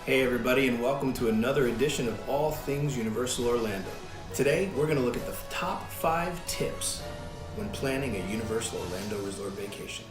Hey everybody, and welcome to another edition of All Things Universal Orlando. Today we're going to look at the top 5 tips when planning a Universal Orlando Resort vacation.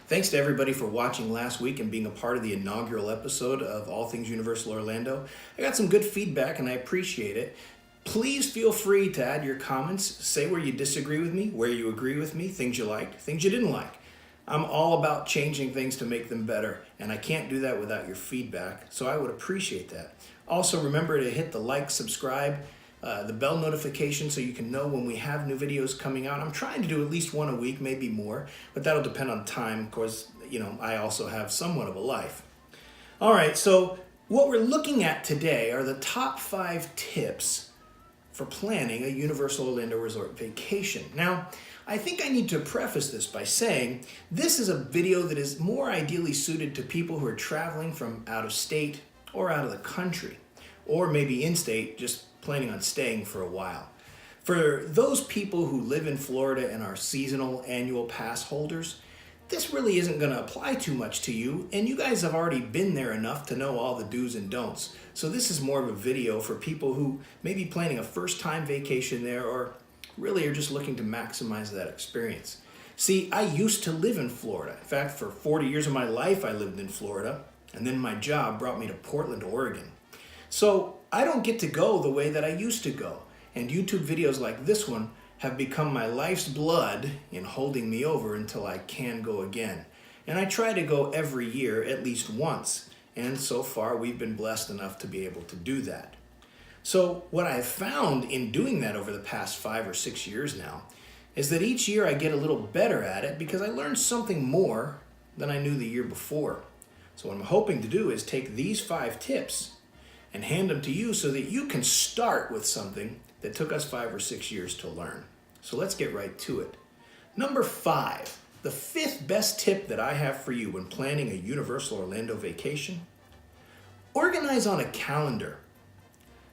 Thanks to everybody for watching last week and being a part of the inaugural episode of All Things Universal Orlando. I got some good feedback and I appreciate it. Please feel free to add your comments, say where you disagree with me, where you agree with me, things you liked, things you didn't like. I'm all about changing things to make them better, and I can't do that without your feedback, so I would appreciate that. Also, remember to hit the like, subscribe, the bell notification so you can know when we have new videos coming out. I'm trying to do at least one a week, maybe more, but that'll depend on time. Of course, I also have somewhat of a life. All right, so what we're looking at today are the top 5 tips for planning a Universal Orlando Resort vacation. Now, I think I need to preface this by saying this is a video that is more ideally suited to people who are traveling from out of state or out of the country, or maybe in-state, just planning on staying for a while. For those people who live in Florida and are seasonal annual pass holders, this really isn't going to apply too much to you, and you guys have already been there enough to know all the do's and don'ts. So this is more of a video for people who may be planning a first-time vacation there or really are just looking to maximize that experience. See, I used to live in Florida. In fact, for 40 years of my life, I lived in Florida, and then my job brought me to Portland, Oregon. So I don't get to go the way that I used to go, and YouTube videos like this one have become my life's blood in holding me over until I can go again. And I try to go every year at least once, and so far we've been blessed enough to be able to do that. So what I've found in doing that over the past 5 or 6 years now is that each year I get a little better at it because I learned something more than I knew the year before. So what I'm hoping to do is take these 5 tips and hand them to you so that you can start with something that took us 5 or 6 years to learn. So let's get right to it. Number 5, the 5th best tip that I have for you when planning a Universal Orlando vacation: organize on a calendar.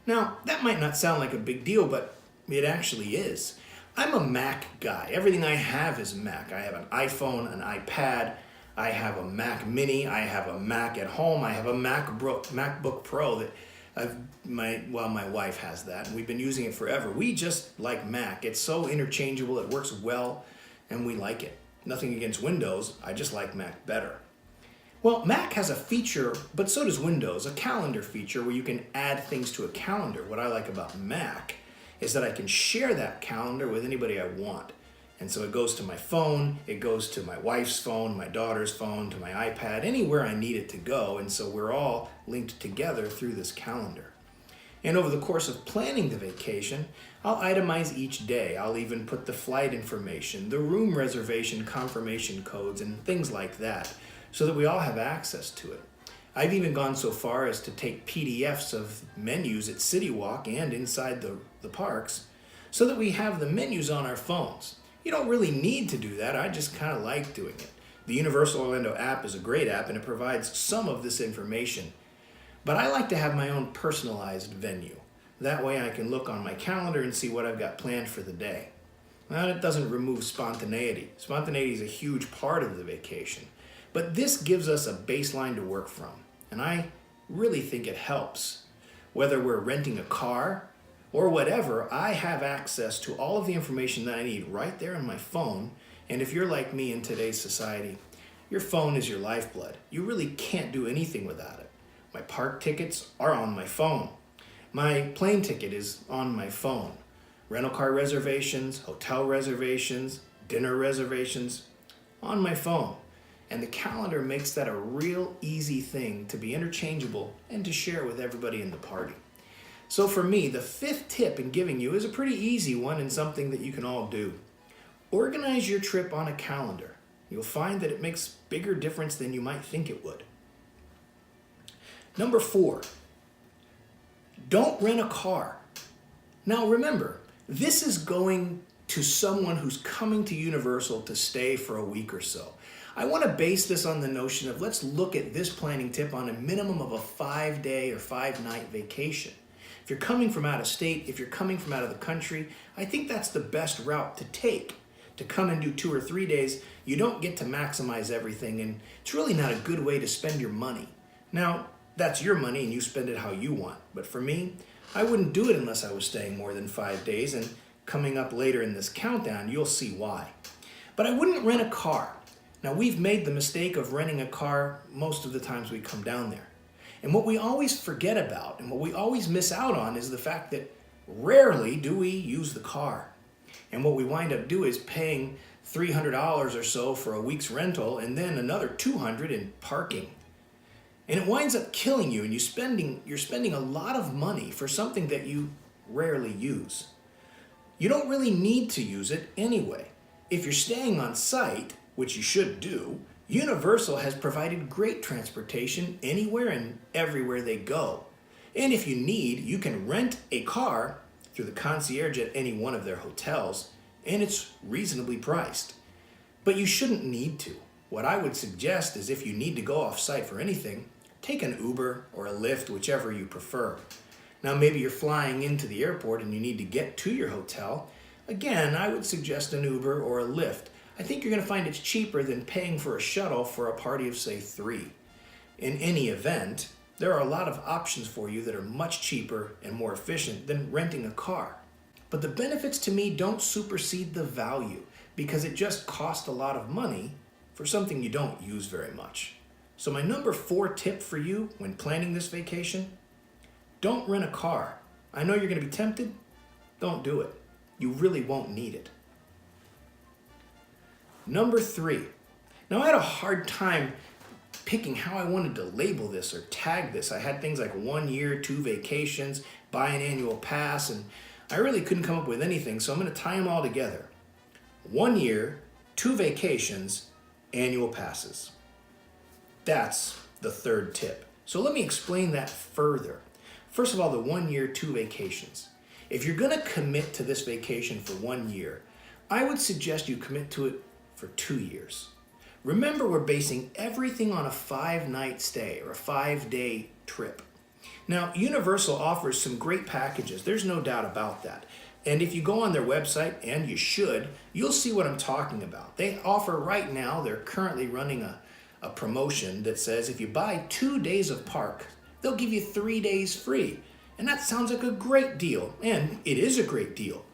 Now, that might not sound like a big deal, but it actually is. I'm a Mac guy. Everything I have is Mac. I have an iPhone, an iPad, I have a Mac Mini, I have a Mac at home, I have a MacBook Pro that my wife has that, and we've been using it forever. We just like Mac. It's so interchangeable, it works well, and we like it. Nothing against Windows, I just like Mac better. Well, Mac has a feature, but so does Windows, a calendar feature where you can add things to a calendar. What I like about Mac is that I can share that calendar with anybody I want. And so it goes to my phone, it goes to my wife's phone, my daughter's phone, to my iPad, anywhere I need it to go. And so we're all linked together through this calendar. And over the course of planning the vacation, I'll itemize each day. I'll even put the flight information, the room reservation confirmation codes, and things like that, so that we all have access to it. I've even gone so far as to take PDFs of menus at City Walk and inside the parks so that we have the menus on our phones. You don't really need to do that. I just kind of like doing it. The Universal Orlando app is a great app and it provides some of this information. But I like to have my own personalized venue. That way I can look on my calendar and see what I've got planned for the day. Now, it doesn't remove spontaneity. Spontaneity is a huge part of the vacation. But this gives us a baseline to work from. And I really think it helps. Whether we're renting a car or whatever, I have access to all of the information that I need right there on my phone. And if you're like me in today's society, your phone is your lifeblood. You really can't do anything without it. My park tickets are on my phone. My plane ticket is on my phone. Rental car reservations, hotel reservations, dinner reservations, on my phone. And the calendar makes that a real easy thing to be interchangeable and to share with everybody in the party. So for me, the 5th tip in giving you is a pretty easy one and something that you can all do. Organize your trip on a calendar. You'll find that it makes bigger difference than you might think it would. Number 4, don't rent a car. Now remember, this is going to someone who's coming to Universal to stay for a week or so. I want to base this on the notion of let's look at this planning tip on a minimum of a 5-day or 5-night vacation. If you're coming from out of state, if you're coming from out of the country, I think that's the best route to take. To come and do 2 or 3 days, you don't get to maximize everything, and it's really not a good way to spend your money. Now, that's your money and you spend it how you want. But for me, I wouldn't do it unless I was staying more than 5 days, and coming up later in this countdown, you'll see why. But I wouldn't rent a car. Now, we've made the mistake of renting a car most of the times we come down there. And what we always forget about and what we always miss out on is the fact that rarely do we use the car. And what we wind up doing is paying $300 or so for a week's rental and then another $200 in parking. And it winds up killing you, and you're spending a lot of money for something that you rarely use. You don't really need to use it anyway. If you're staying on site, which you should do, Universal has provided great transportation anywhere and everywhere they go. And if you need, you can rent a car through the concierge at any one of their hotels, and it's reasonably priced. But you shouldn't need to. What I would suggest is if you need to go off-site for anything, take an Uber or a Lyft, whichever you prefer. Now maybe you're flying into the airport and you need to get to your hotel. Again, I would suggest an Uber or a Lyft. I think you're going to find it's cheaper than paying for a shuttle for a party of, say, 3. In any event, there are a lot of options for you that are much cheaper and more efficient than renting a car. But the benefits to me don't supersede the value because it just costs a lot of money for something you don't use very much. So my number 4 tip for you when planning this vacation, don't rent a car. I know you're going to be tempted. Don't do it. You really won't need it. Number 3. Now I had a hard time picking how I wanted to label this or tag this. I had things like 1 year, 2 vacations, buy an annual pass, and I really couldn't come up with anything, so I'm going to tie them all together. 1 year, 2 vacations, annual passes. That's the 3rd tip. So let me explain that further. First of all, the 1 year, 2 vacations. If you're going to commit to this vacation for 1 year, I would suggest you commit to it for 2 years. Remember, we're basing everything on a 5-night stay or a 5-day trip. Now, Universal offers some great packages. There's no doubt about that. And if you go on their website, and you should, you'll see what I'm talking about. They offer right now, they're currently running a promotion that says if you buy 2 days of park, they'll give you 3 days free. And that sounds like a great deal, and it is a great deal.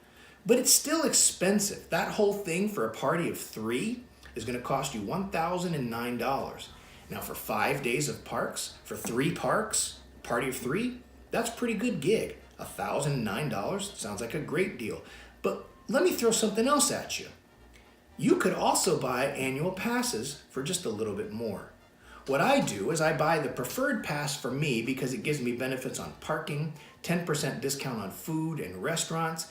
But it's still expensive. That whole thing for a party of 3 is going to cost you $1,009. Now for 5 days of parks, for 3 parks, party of 3, that's a pretty good gig. $1,009 sounds like a great deal. But let me throw something else at you. You could also buy annual passes for just a little bit more. What I do is I buy the preferred pass for me because it gives me benefits on parking, 10% discount on food and restaurants,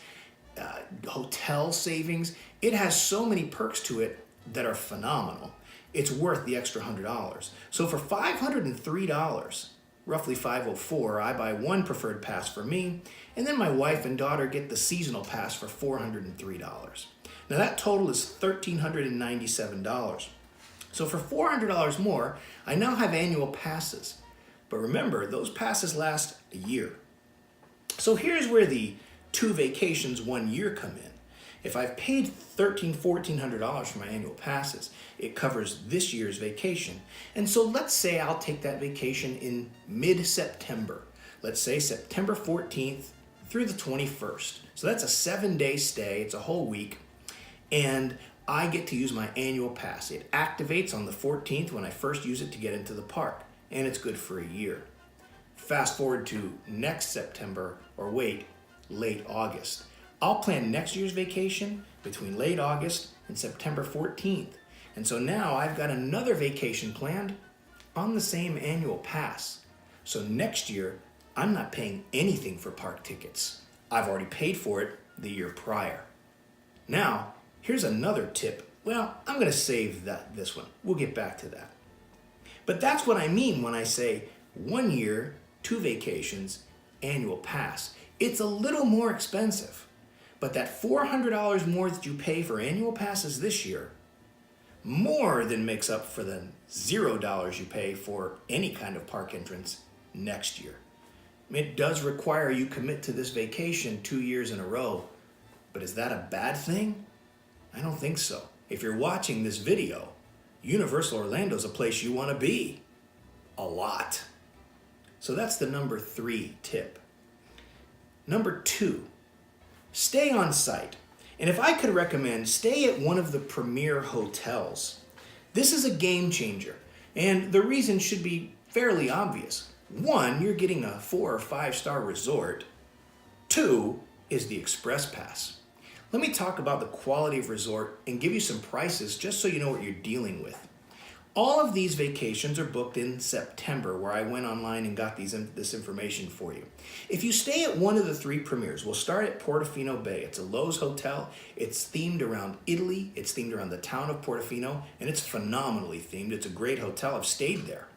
hotel savings. It has so many perks to it that are phenomenal. It's worth the extra $100. So for $503, roughly $504, I buy 1 preferred pass for me, and then my wife and daughter get the seasonal pass for $403. Now that total is $1,397. So for $400 more, I now have annual passes. But remember, those passes last a year. So here's where the 2 vacations 1 year come in. If I've paid $1,300, $1,400 for my annual passes, it covers this year's vacation. And so let's say I'll take that vacation in mid-September. Let's say September 14th through the 21st. So that's a 7-day stay. It's a whole week. And I get to use my annual pass. It activates on the 14th when I first use it to get into the park. And it's good for a year. Fast forward to next September, or wait, late August. I'll plan next year's vacation between late August and September 14th. And so now I've got another vacation planned on the same annual pass. So next year, I'm not paying anything for park tickets. I've already paid for it the year prior. Now, here's another tip. Well, I'm going to save this one. We'll get back to that. But that's what I mean when I say 1 year, 2 vacations, annual pass. It's a little more expensive. But that $400 more that you pay for annual passes this year more than makes up for the $0 you pay for any kind of park entrance next year. It does require you commit to this vacation 2 years in a row, but is that a bad thing? I don't think so. If you're watching this video, Universal Orlando is a place you want to be. A lot. So that's the number 3 tip. Number 2, stay on site. And if I could recommend, stay at one of the premier hotels. This is a game changer, and the reason should be fairly obvious. 1, you're getting a 4 or 5 star resort. 2 is the Express Pass. Let me talk about the quality of resort and give you some prices just so you know what you're dealing with. All of these vacations are booked in September, where I went online and got this information for you. If you stay at one of the 3 premiers, we'll start at Portofino Bay. It's a Lowe's hotel. It's themed around Italy. It's themed around the town of Portofino, and it's phenomenally themed. It's a great hotel. I've stayed there.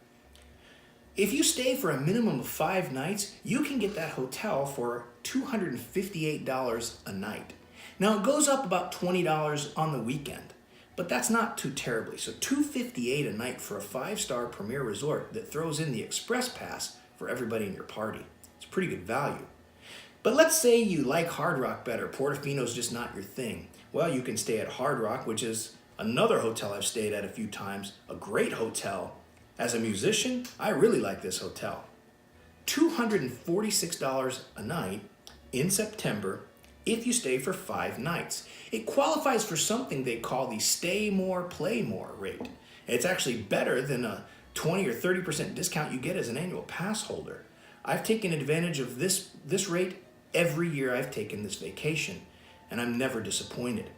If you stay for a minimum of 5 nights, you can get that hotel for $258 a night. Now, it goes up about $20 on the weekend, but that's not too terribly. So $258 a night for a 5-star premier resort that throws in the Express Pass for everybody in your party. It's pretty good value. But let's say you like Hard Rock better. Portofino's just not your thing. Well, you can stay at Hard Rock, which is another hotel I've stayed at a few times, a great hotel. As a musician, I really like this hotel. $246 a night in September if you stay for 5 nights. It qualifies for something they call the Stay More, Play More rate. It's actually better than a 20 or 30% discount you get as an annual pass holder. I've taken advantage of this rate every year I've taken this vacation, and I'm never disappointed.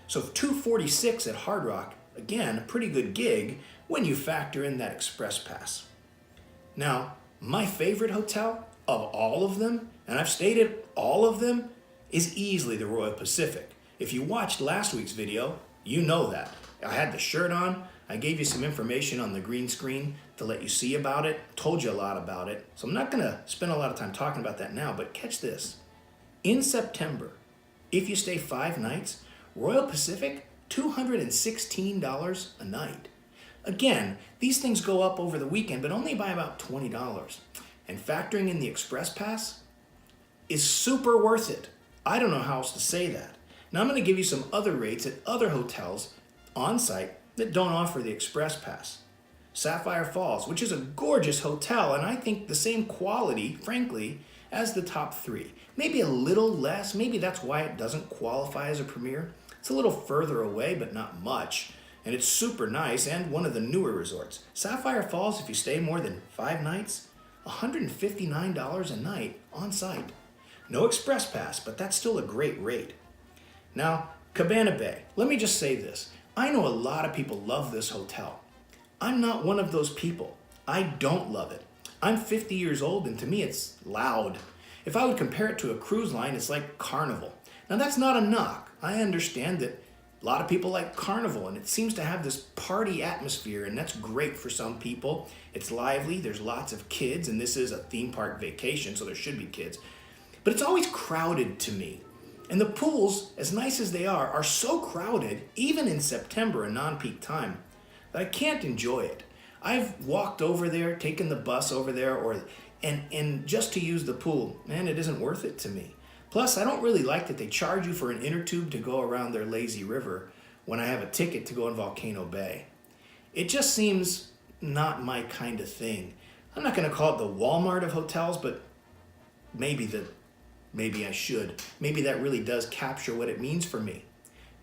So $246 at Hard Rock, again, a pretty good gig when you factor in that Express Pass. Now, my favorite hotel of all of them, and I've stayed at all of them, is easily the Royal Pacific. If you watched last week's video, you know that. I had the shirt on. I gave you some information on the green screen to let you see about it, told you a lot about it. So I'm not going to spend a lot of time talking about that now, but catch this. In September, if you stay 5 nights, Royal Pacific, $216 a night. Again, these things go up over the weekend, but only by about $20. And factoring in the Express Pass is super worth it. I don't know how else to say that. Now I'm going to give you some other rates at other hotels on site that don't offer the Express Pass. Sapphire Falls, which is a gorgeous hotel, and I think the same quality, frankly, as the top 3. Maybe a little less. Maybe that's why it doesn't qualify as a premier. It's a little further away, but not much. And it's super nice and one of the newer resorts. Sapphire Falls, if you stay more than 5 nights, $159 a night on site. No Express Pass, but that's still a great rate. Now, Cabana Bay. Let me just say this. I know a lot of people love this hotel. I'm not one of those people. I don't love it. I'm 50 years old, and to me it's loud. If I would compare it to a cruise line, it's like Carnival. Now, that's not a knock. I understand that a lot of people like Carnival, and it seems to have this party atmosphere, and that's great for some people. It's lively, there's lots of kids, and this is a theme park vacation, so there should be kids. But it's always crowded to me. And the pools, as nice as they are so crowded, even in September, a non-peak time, that I can't enjoy it. I've walked over there, taken the bus over there, and just to use the pool, man, it isn't worth it to me. Plus, I don't really like that they charge you for an inner tube to go around their lazy river when I have a ticket to go in Volcano Bay. It just seems not my kind of thing. I'm not going to call it the Walmart of hotels, but maybe I should. Maybe that really does capture what it means for me.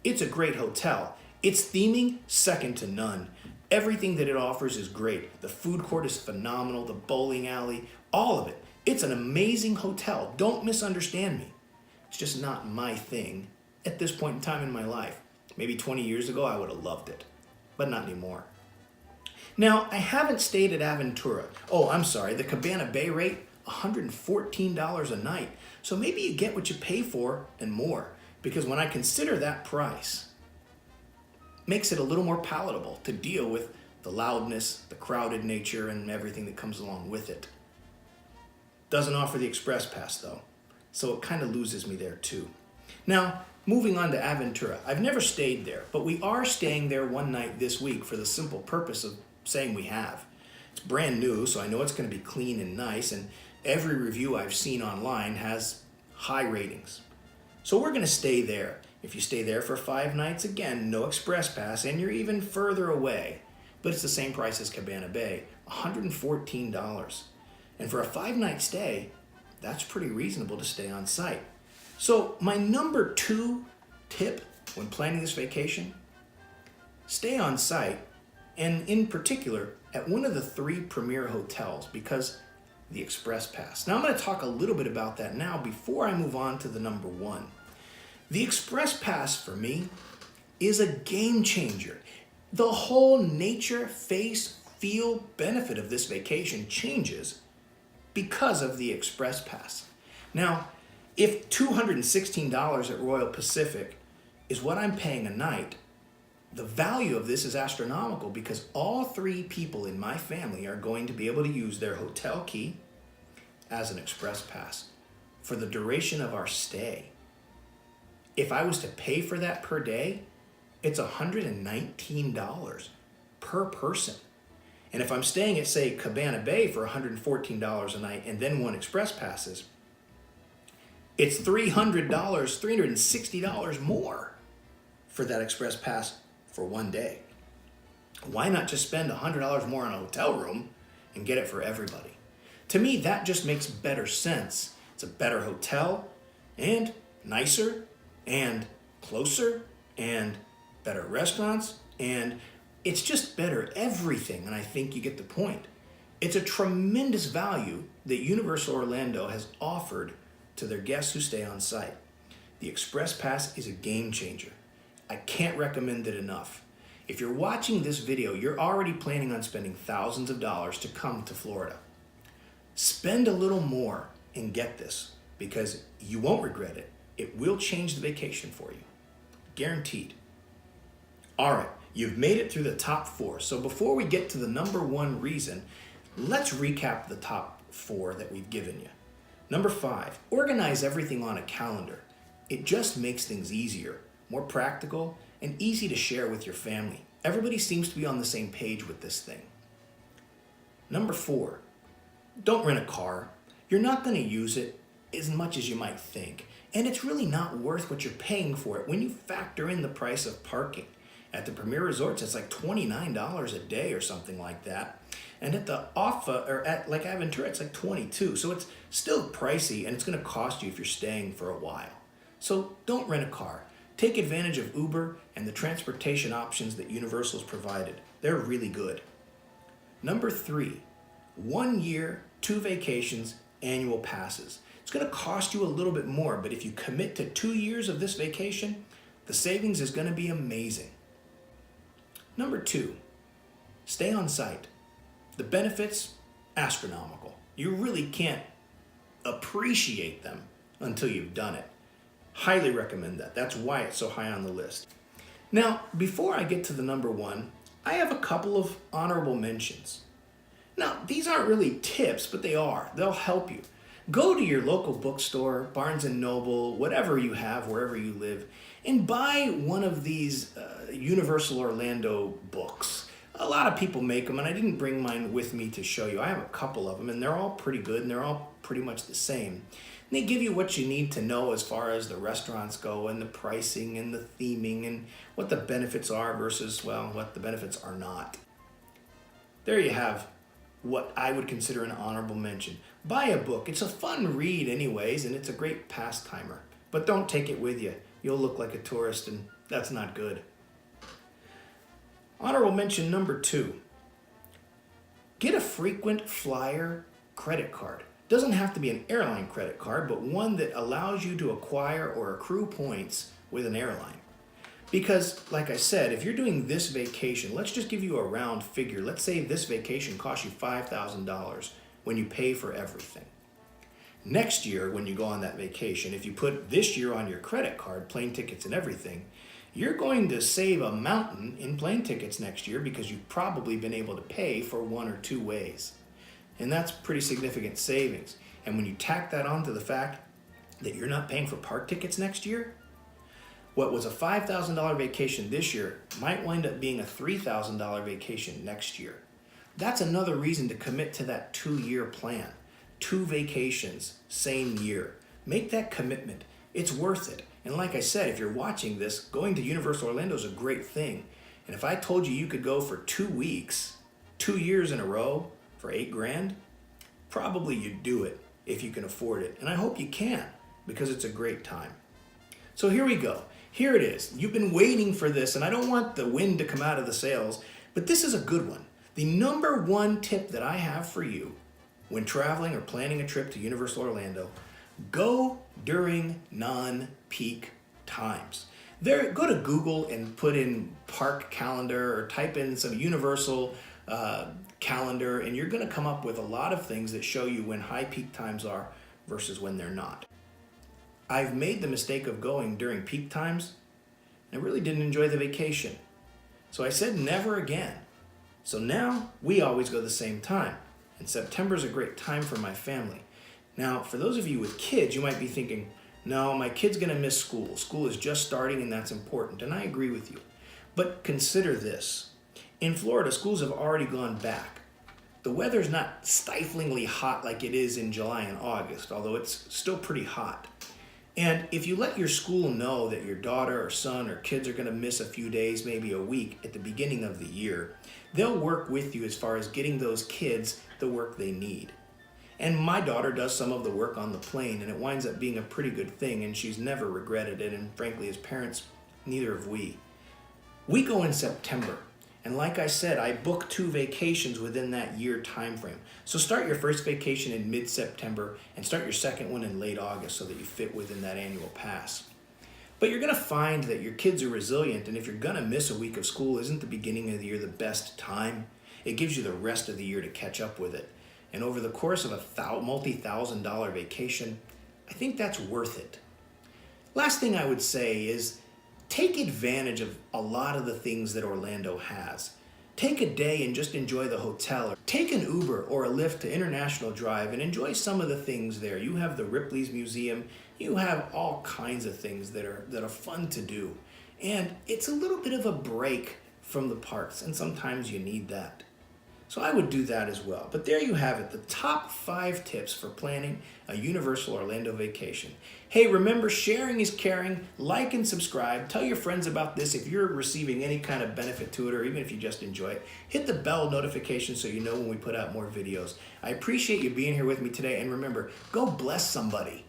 It's a great hotel. Its theming, second to none. Everything that it offers is great. The food court is phenomenal, the bowling alley, all of it. It's an amazing hotel. Don't misunderstand me. It's just not my thing at this point in time in my life. Maybe 20 years ago, I would have loved it, but not anymore. Now, I haven't stayed at Aventura. Oh, I'm sorry, the Cabana Bay rate, $114 a night. So maybe you get what you pay for and more, because when I consider that price, it makes it a little more palatable to deal with the loudness, the crowded nature, and everything that comes along with it. Doesn't offer the Express Pass though, so it kind of loses me there too. Now, moving on to Aventura. I've never stayed there, but we are staying there one night this week for the simple purpose of saying we have. It's brand new, so I know it's going to be clean and nice, and every review I've seen online has high ratings. So we're going to stay there. If you stay there for 5 nights, again, no express pass, and you're even further away. But it's the same price as Cabana Bay, $114. And for a 5-night stay, that's pretty reasonable to stay on site. So my number 2 tip when planning this vacation, stay on site, and in particular at one of the 3 premier hotels because the express pass. Now I'm going to talk a little bit about that now before I move on to the number 1. The express pass for me is a game changer. The whole nature, face, feel benefit of this vacation changes because of the express pass. Now, if $216 at Royal Pacific is what I'm paying a night, the value of this is astronomical because all 3 people in my family are going to be able to use their hotel key as an express pass for the duration of our stay. If I was to pay for that per day, it's $119 per person. And if I'm staying at, say, Cabana Bay for $114 a night and then 1 express passes, it's $300, $360 more for that express pass for 1 day. Why not just spend $100 more on a hotel room and get it for everybody? To me, that just makes better sense. It's a better hotel and nicer and closer and better restaurants, and it's just better everything, and I think you get the point. It's a tremendous value that Universal Orlando has offered to their guests who stay on site. The Express Pass is a game changer. I can't recommend it enough. If you're watching this video, you're already planning on spending thousands of dollars to come to Florida. Spend a little more and get this because you won't regret it. It will change the vacation for you. Guaranteed. All right, you've made it through the top 4. So before we get to the number 1 reason, let's recap the top 4 that we've given you. Number 5, organize everything on a calendar. It just makes things easier, more practical, and easy to share with your family. Everybody seems to be on the same page with this thing. Number 4, don't rent a car. You're not going to use it as much as you might think, and it's really not worth what you're paying for it when you factor in the price of parking. At the Premier Resorts, it's like $29 a day or something like that. And at the at like Aventura, it's like $22. So it's still pricey, and it's going to cost you if you're staying for a while. So don't rent a car. Take advantage of Uber and the transportation options that Universal's provided. They're really good. Number 3, 1 year, 2 vacations, annual passes. It's going to cost you a little bit more, but if you commit to 2 years of this vacation, the savings is going to be amazing. Number 2, stay on site. The benefits, astronomical. You really can't appreciate them until you've done it. Highly recommend that. That's why it's so high on the list. Now, before I get to the number 1, I have a couple of honorable mentions. Now, these aren't really tips, but they are. They'll help you. Go to your local bookstore, Barnes & Noble, whatever you have, wherever you live, and buy one of these Universal Orlando books. A lot of people make them, and I didn't bring mine with me to show you. I have a couple of them, and they're all pretty good, and they're all pretty much the same. And they give you what you need to know as far as the restaurants go, and the pricing, and the theming, and what the benefits are versus, well, what the benefits are not. There you have what I would consider an honorable mention. Buy a book. It's a fun read anyways, and it's a great pastimer. But don't take it with you. You'll look like a tourist, and that's not good. Honorable mention number 2. Get a frequent flyer credit card. Doesn't have to be an airline credit card, but one that allows you to acquire or accrue points with an airline. Because, like I said, if you're doing this vacation, let's just give you a round figure. Let's say this vacation costs you $5,000 when you pay for everything. Next year, when you go on that vacation, if you put this year on your credit card, plane tickets and everything, you're going to save a mountain in plane tickets next year because you've probably been able to pay for 1 or 2 ways. And that's pretty significant savings. And when you tack that on to the fact that you're not paying for park tickets next year, what was a $5,000 vacation this year might wind up being a $3,000 vacation next year. That's another reason to commit to that 2-year plan. 2 vacations same year. Make that commitment. It's worth it. And like I said, if you're watching this, going to Universal Orlando is a great thing. And if I told you you could go for 2 weeks, 2 years in a row for $8,000, probably you'd do it if you can afford it. And I hope you can, because it's a great time. So here we go. Here it is. You've been waiting for this, and I don't want the wind to come out of the sails, but this is a good one. The number one tip that I have for you when traveling or planning a trip to Universal Orlando: go during non-peak times. Go to Google and put in park calendar or type in some Universal calendar, and you're going to come up with a lot of things that show you when high peak times are versus when they're not. I've made the mistake of going during peak times. I really didn't enjoy the vacation. So I said never again. So now we always go the same time. And September is a great time for my family. Now, for those of you with kids, you might be thinking, no, my kid's going to miss school. School is just starting and that's important. And I agree with you. But consider this. In Florida, schools have already gone back. The weather's not stiflingly hot like it is in July and August, although it's still pretty hot. And if you let your school know that your daughter or son or kids are going to miss a few days, maybe a week at the beginning of the year, they'll work with you as far as getting those kids the work they need. And my daughter does some of the work on the plane, and it winds up being a pretty good thing, and she's never regretted it, and frankly, as parents, neither have we. We go in September, and like I said, I book 2 vacations within that year time frame. So start your first vacation in mid-September and start your second one in late August so that you fit within that annual pass. But you're going to find that your kids are resilient, and if you're going to miss a week of school, isn't the beginning of the year the best time? It gives you the rest of the year to catch up with it. And over the course of a multi-$1,000 vacation, I think that's worth it. Last thing I would say is take advantage of a lot of the things that Orlando has. Take a day and just enjoy the hotel. Or take an Uber or a Lyft to International Drive and enjoy some of the things there. You have the Ripley's Museum. You have all kinds of things that are fun to do. And it's a little bit of a break from the parks, and sometimes you need that. So I would do that as well. But there you have it, the top 5 tips for planning a Universal Orlando vacation. Hey, remember, sharing is caring. Like and subscribe. Tell your friends about this if you're receiving any kind of benefit to it, or even if you just enjoy it. Hit the bell notification so you know when we put out more videos. I appreciate you being here with me today. And remember, go bless somebody.